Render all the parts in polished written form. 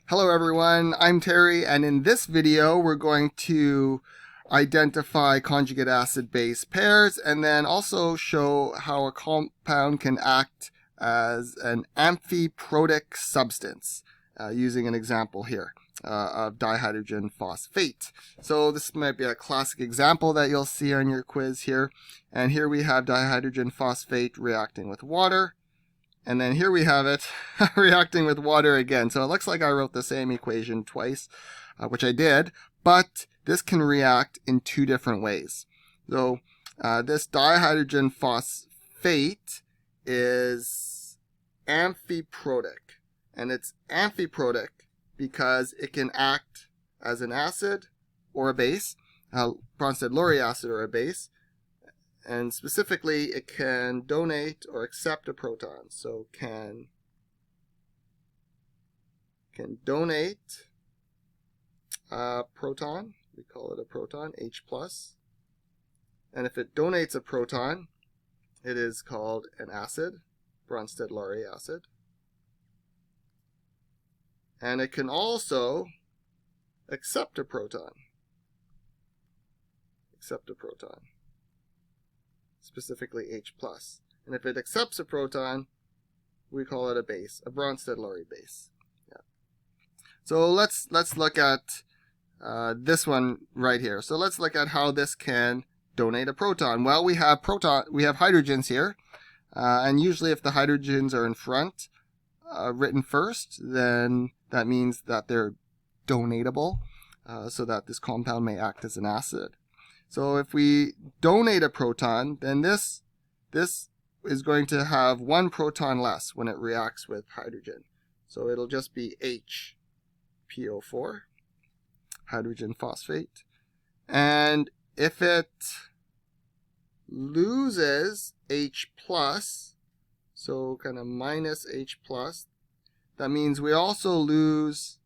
Hello everyone, I'm Terry, and in this video we're going to identify conjugate acid-base pairs and then also show how a compound can act as an amphiprotic substance using an example here of dihydrogen phosphate. So this might be a classic example that you'll see on your quiz here. And here we have dihydrogen phosphate reacting with water. And then here we have it reacting with water again. So it looks like I wrote the same equation twice, which I did, but this can react in two different ways. So this dihydrogen phosphate is amphiprotic, and it's amphiprotic because it can act as an acid or a base, Bronsted-Lowry acid or a base. And specifically, it can donate or accept a proton. So can donate a proton. We call it a proton, H+. And if it donates a proton, it is called an acid, Bronsted-Lowry acid. And it can also accept a proton. Specifically H+. And if it accepts a proton, we call it a base, a Bronsted-Lowry base. Yeah. So let's look at this one right here. So let's look at how this can donate a proton. Well, we have hydrogens here, and usually if the hydrogens are in front, written first, then that means that they're donatable, so that this compound may act as an acid. So if we donate a proton, then this is going to have one proton less when it reacts with hydrogen. So it'll just be HPO4, hydrogen phosphate. And if it loses H+, so kind of minus H+, that means we also lose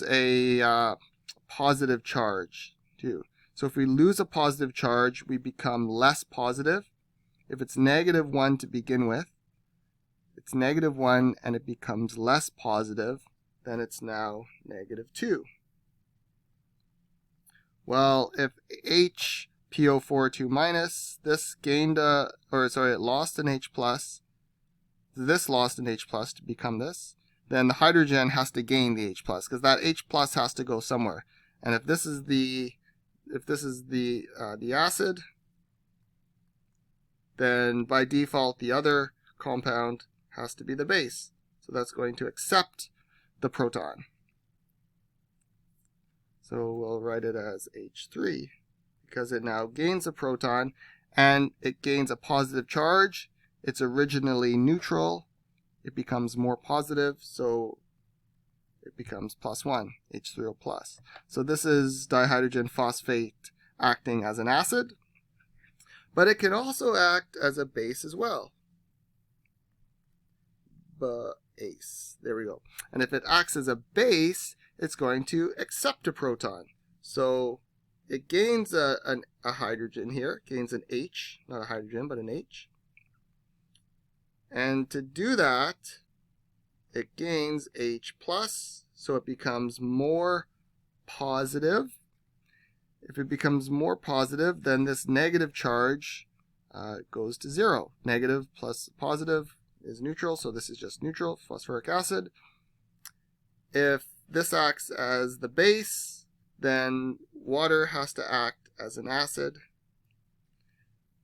a positive charge too. So if we lose a positive charge, we become less positive. If it's -1 to begin with, it's -1 and it becomes less positive, then it's now -2. Well, if HPO42 minus, this gained it lost an H+, this lost an H+ to become this, then the hydrogen has to gain the H+, because that H+ has to go somewhere. And if this is the acid, then by default the other compound has to be the base. So that's going to accept the proton. So we'll write it as H3 because it now gains a proton and it gains a positive charge. It's originally neutral. It becomes more positive, so it becomes +1, H3O+. So this is dihydrogen phosphate acting as an acid, but it can also act as a base as well. Base. There we go. And if it acts as a base, it's going to accept a proton. So it gains a hydrogen here, gains an H, not a hydrogen, but an H. And to do that, it gains H+, so it becomes more positive. If it becomes more positive, then this negative charge goes to 0. Negative plus positive is neutral, so this is just neutral, phosphoric acid. If this acts as the base, then water has to act as an acid.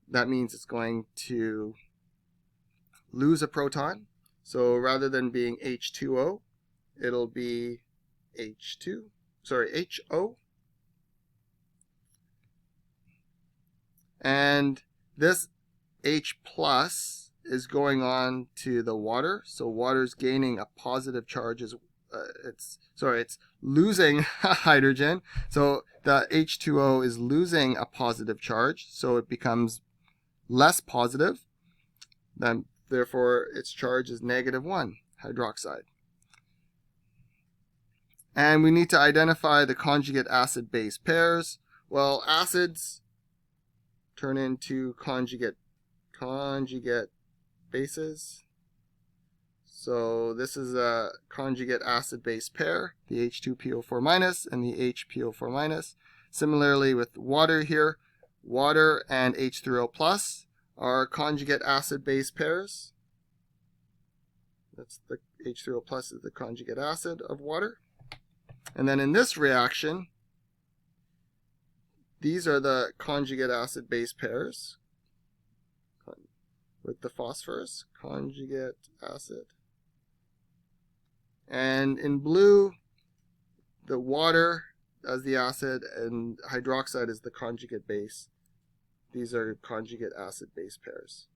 That means it's going to lose a proton. So rather than being H2O, it'll be HO. And this H+ is going on to the water. So water's gaining a positive charge it's losing a hydrogen. So the H2O is losing a positive charge, so it becomes less positive. Then therefore, its charge is -1, hydroxide. And we need to identify the conjugate acid-base pairs. Well, acids turn into conjugate bases. So this is a conjugate acid-base pair, the H2PO4- and the HPO4-. Similarly with water here, water and H3O+ are conjugate acid-base pairs. That's the H3O+ is the conjugate acid of water. And then in this reaction, these are the conjugate acid-base pairs with the phosphorus, conjugate acid. And in blue, the water as the acid and hydroxide is the conjugate base. These are conjugate acid-base pairs.